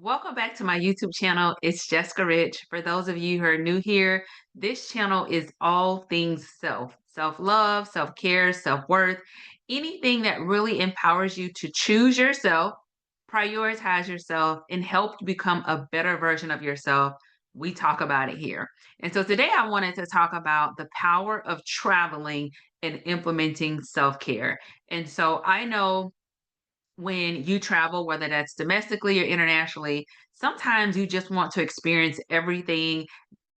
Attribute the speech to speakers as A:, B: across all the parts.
A: Welcome back to my YouTube channel. It's Jessica Rich. For those of you who are new here, this channel is all things self-love, self-care, self-worth, anything that really empowers you to choose yourself, prioritize yourself, and help you become a better version of yourself. We talk about it here. And so today I wanted to talk about the power of traveling and implementing self-care. And so I know when you travel, whether that's domestically or internationally, sometimes you just want to experience everything,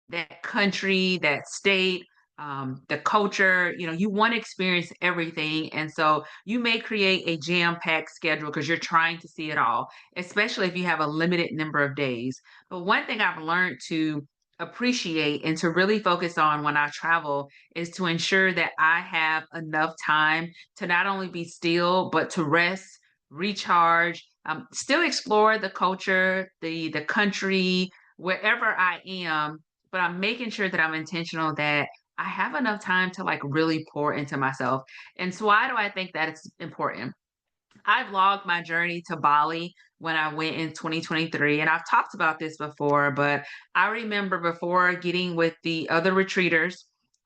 A: that country, that state, the culture, you want to experience everything. And so you may create a jam-packed schedule because you're trying to see it all, especially if you have a limited number of days. But one thing I've learned to appreciate and to really focus on when I travel is to ensure that I have enough time to not only be still, but to rest, recharge, still explore the culture, the country, wherever I am, but I'm making sure that I'm intentional that I have enough time to like really pour into myself. And so why do I think that it's important? I vlogged my journey to Bali when I went in 2023, and I've talked about this before, but I remember before getting with the other retreaters,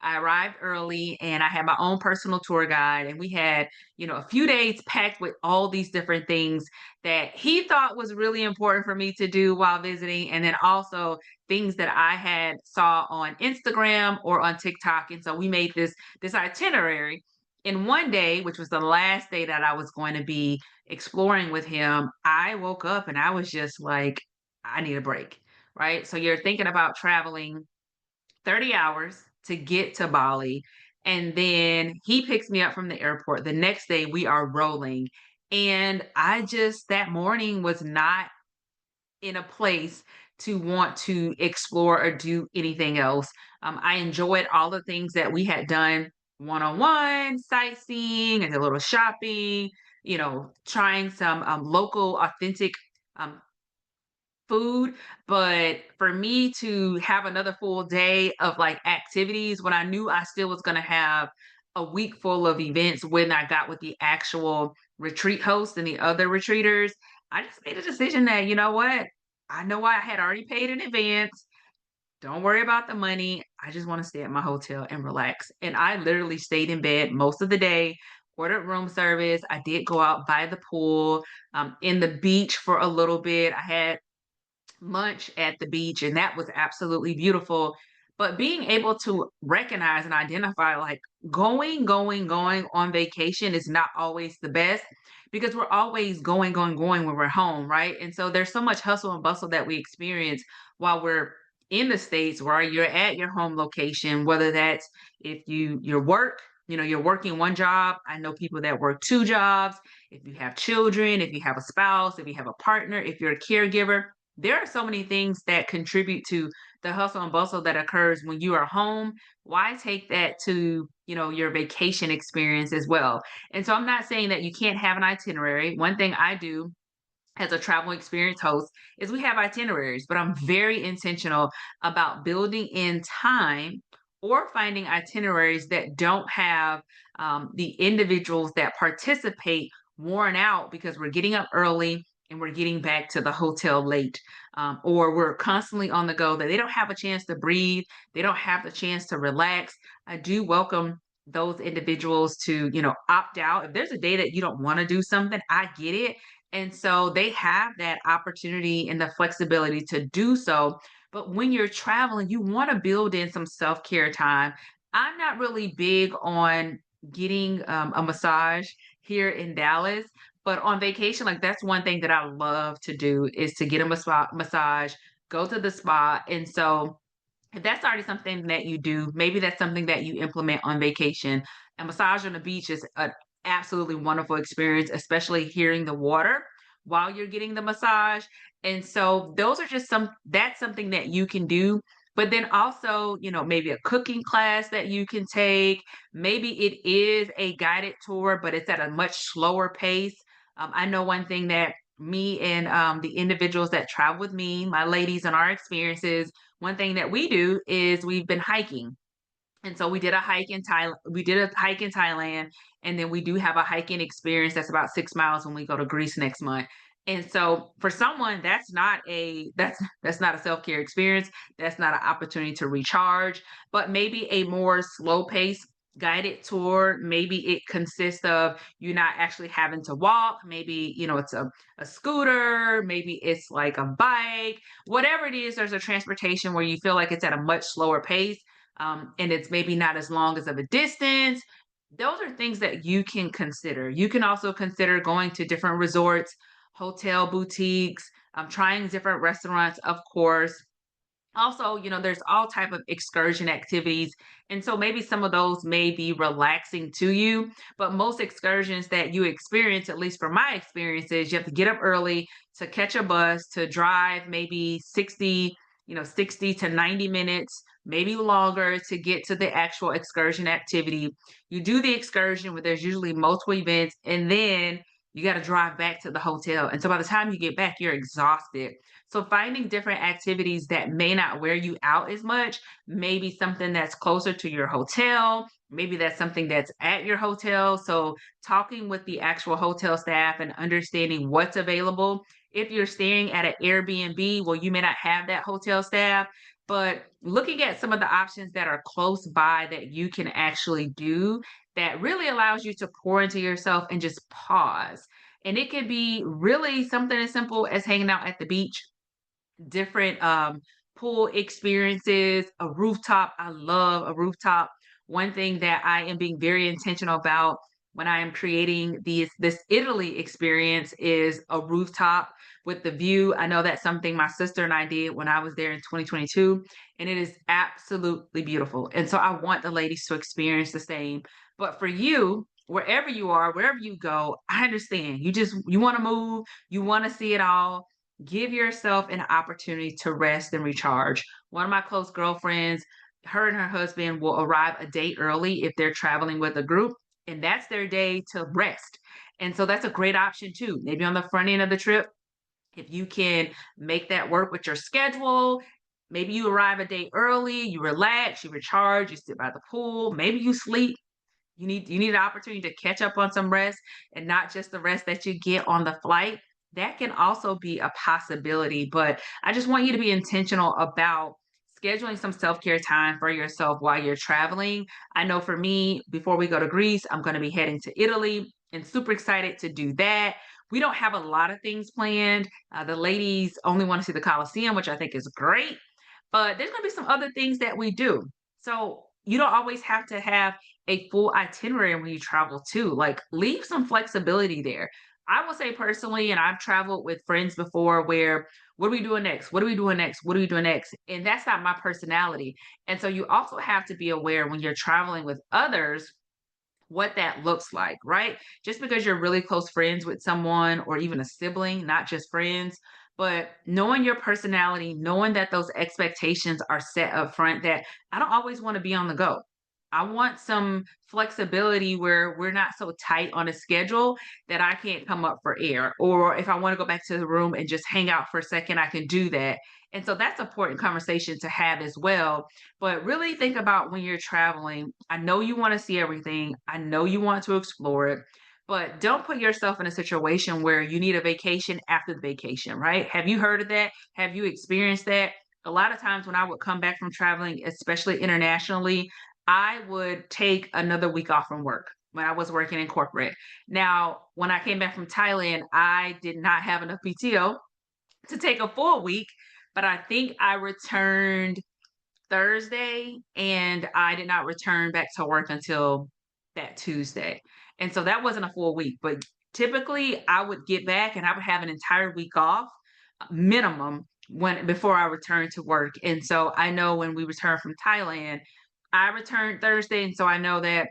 A: I arrived early and I had my own personal tour guide, and we had, a few days packed with all these different things that he thought was really important for me to do while visiting, and then also things that I had saw on Instagram or on TikTok. And so we made this itinerary in one day, which was the last day that I was going to be exploring with him. I woke up and I was just like, I need a break, right? So you're thinking about traveling 30 hours to get to Bali. And then he picks me up from the airport. The next day we are rolling. And I just, that morning was not in a place to want to explore or do anything else. I enjoyed all the things that we had done one-on-one, sightseeing and a little shopping, trying some local authentic um, food. But for me to have another full day of like activities when I knew I still was going to have a week full of events when I got with the actual retreat host and the other retreaters, I just made a decision that, you know what? I know I had already paid in advance. Don't worry about the money. I just want to stay at my hotel and relax. And I literally stayed in bed most of the day, ordered room service. I did go out by the pool, in the beach for a little bit. I had lunch at the beach, and that was absolutely beautiful. But being able to recognize and identify like going on vacation is not always the best because we're always going when we're home, right? And so there's so much hustle and bustle that we experience while we're in the States where you're at your home location, whether that's if your work, you're working one job. I know people that work two jobs. If you have children, if you have a spouse, if you have a partner, if you're a caregiver, there are so many things that contribute to the hustle and bustle that occurs when you are home. Why take that to, your vacation experience as well? And so I'm not saying that you can't have an itinerary. One thing I do as a travel experience host is we have itineraries, but I'm very intentional about building in time or finding itineraries that don't have the individuals that participate worn out because we're getting up early and we're getting back to the hotel late, or we're constantly on the go, that they don't have a chance to breathe, they don't have the chance to relax. I do welcome those individuals to, opt out. If there's a day that you don't want to do something, I get it, and so they have that opportunity and the flexibility to do so. But when you're traveling, you want to build in some self care time. I'm not really big on getting a massage here in Dallas, but on vacation, like that's one thing that I love to do is to get a massage, go to the spa. And so if that's already something that you do, maybe that's something that you implement on vacation. A massage on the beach is an absolutely wonderful experience, especially hearing the water while you're getting the massage. And so those are just that's something that you can do. But then also, maybe a cooking class that you can take. Maybe it is a guided tour, but it's at a much slower pace. I know one thing that me and the individuals that travel with me, my ladies, and our experiences, one thing that we do is we've been hiking. And so we did a hike in Thailand. We did a hike in Thailand, and then we do have a hiking experience that's about 6 miles when we go to Greece next month. And so for someone, that's not a self-care experience. That's not an opportunity to recharge, but maybe a more slow pace guided tour. Maybe it consists of you not actually having to walk. Maybe, it's a scooter, maybe it's like a bike, whatever it is, there's a transportation where you feel like it's at a much slower pace. And it's maybe not as long as of a distance. Those are things that you can consider. You can also consider going to different resorts, hotel boutiques, trying different restaurants, of course. Also, there's all type of excursion activities, and so maybe some of those may be relaxing to you, but most excursions that you experience, at least from my experiences, you have to get up early to catch a bus to drive maybe 60 to 90 minutes, maybe longer, to get to the actual excursion activity. You do the excursion where there's usually multiple events, and then you got to drive back to the hotel, and so by the time you get back, you're exhausted. So finding different activities that may not wear you out as much, maybe something that's closer to your hotel, maybe that's something that's at your hotel. So talking with the actual hotel staff and understanding what's available. If you're staying at an Airbnb, well, you may not have that hotel staff, but looking at some of the options that are close by that you can actually do that really allows you to pour into yourself and just pause. And it could be really something as simple as hanging out at the beach, different pool experiences, a rooftop. I love a rooftop. One thing that I am being very intentional about when I am creating this Italy experience is a rooftop with the view. I know that's something my sister and I did when I was there in 2022, and it is absolutely beautiful. And so I want the ladies to experience the same. But for you, wherever you are, wherever you go, I understand. You want to move, you want to see it all. Give yourself an opportunity to rest and recharge. One of my close girlfriends, her and her husband will arrive a day early if they're traveling with a group, and that's their day to rest. And so that's a great option too. Maybe on the front end of the trip, if you can make that work with your schedule, maybe you arrive a day early, you relax, you recharge, you sit by the pool, maybe you sleep. You need an opportunity to catch up on some rest, and not just the rest that you get on the flight. That can also be a possibility, but I just want you to be intentional about scheduling some self-care time for yourself while you're traveling. I know for me, before we go to Greece, I'm going to be heading to Italy and super excited to do that. We don't have a lot of things planned. The ladies only want to see the Colosseum, which I think is great, but there's going to be some other things that we do. So you don't always have to have a full itinerary when you travel too. Like, leave some flexibility there. I will say personally, and I've traveled with friends before where, what are we doing next? What are we doing next? What are we doing next? And that's not my personality. And so you also have to be aware when you're traveling with others what that looks like, right? Just because you're really close friends with someone or even a sibling, not just friends, but knowing your personality, knowing that those expectations are set up front, that I don't always want to be on the go. I want some flexibility where we're not so tight on a schedule that I can't come up for air. Or if I want to go back to the room and just hang out for a second, I can do that. And so that's an important conversation to have as well, but really think about when you're traveling. I know you want to see everything. I know you want to explore it, but don't put yourself in a situation where you need a vacation after the vacation, right? Have you heard of that? Have you experienced that? A lot of times when I would come back from traveling, especially internationally, I would take another week off from work when I was working in corporate. Now, when I came back from Thailand, I did not have enough PTO to take a full week, but I think I returned Thursday, and I did not return back to work until that Tuesday. And so that wasn't a full week, but typically I would get back and I would have an entire week off minimum when before I returned to work. And so I know when we returned from Thailand, I returned Thursday, and so I know that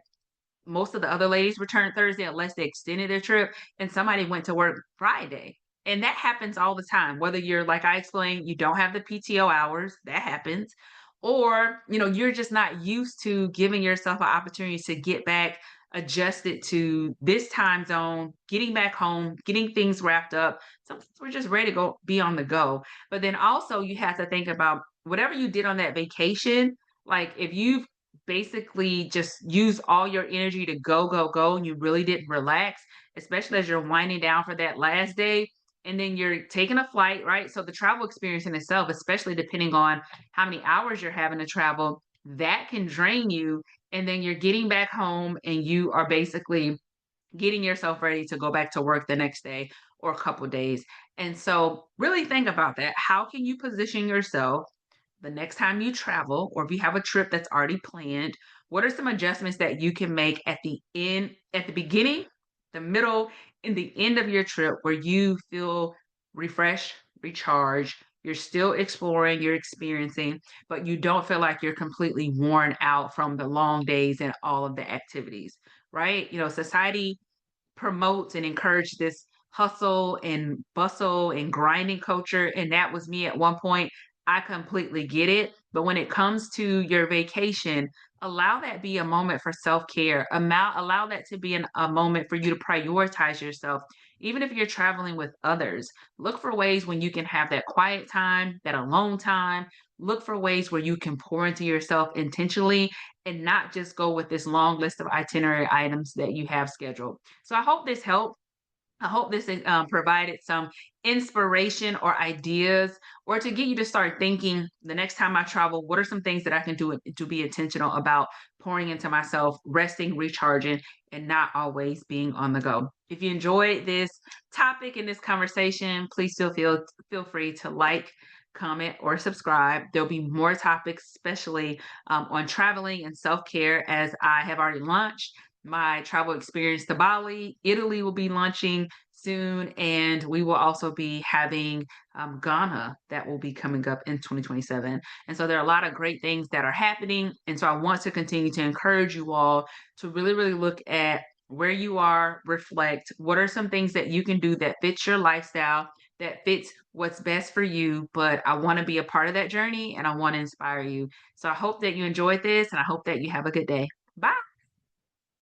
A: most of the other ladies returned Thursday unless they extended their trip, and somebody went to work Friday. And that happens all the time. Whether you're, like I explained, you don't have the PTO hours, that happens, or you're just not used to giving yourself an opportunity to get back adjusted to this time zone, getting back home, getting things wrapped up. Sometimes we're just ready to go be on the go. But then also you have to think about whatever you did on that vacation. Like, if you've basically just use all your energy to go, go, go, and you really didn't relax, especially as you're winding down for that last day, and then you're taking a flight, right? So the travel experience in itself, especially depending on how many hours you're having to travel, that can drain you. And then you're getting back home and you are basically getting yourself ready to go back to work the next day or a couple days. And so really think about that. How can you position yourself the next time you travel, or if you have a trip that's already planned? What are some adjustments that you can make at the beginning, the middle, and the end of your trip where you feel refreshed, recharged? You're still exploring, you're experiencing, but you don't feel like you're completely worn out from the long days and all of the activities, right? Society promotes and encourage this hustle and bustle and grinding culture. And that was me at one point. I completely get it. But when it comes to your vacation, allow that be a moment for self-care. Allow that to be a moment for you to prioritize yourself. Even if you're traveling with others, look for ways when you can have that quiet time, that alone time. Look for ways where you can pour into yourself intentionally and not just go with this long list of itinerary items that you have scheduled. So I hope this helped. I hope this provided some inspiration or ideas, or to get you to start thinking the next time I travel, what are some things that I can do to be intentional about pouring into myself, resting, recharging, and not always being on the go. If you enjoyed this topic and this conversation, please still feel free to like, comment, or subscribe. There'll be more topics, especially on traveling and self care, as I have already launched my travel experience to Bali. Italy will be launching soon, and we will also be having Ghana that will be coming up in 2027. And so there are a lot of great things that are happening. And so I want to continue to encourage you all to really, really look at where you are, reflect. What are some things that you can do that fits your lifestyle, that fits what's best for you? But I want to be a part of that journey and I want to inspire you. So I hope that you enjoyed this and I hope that you have a good day. Bye.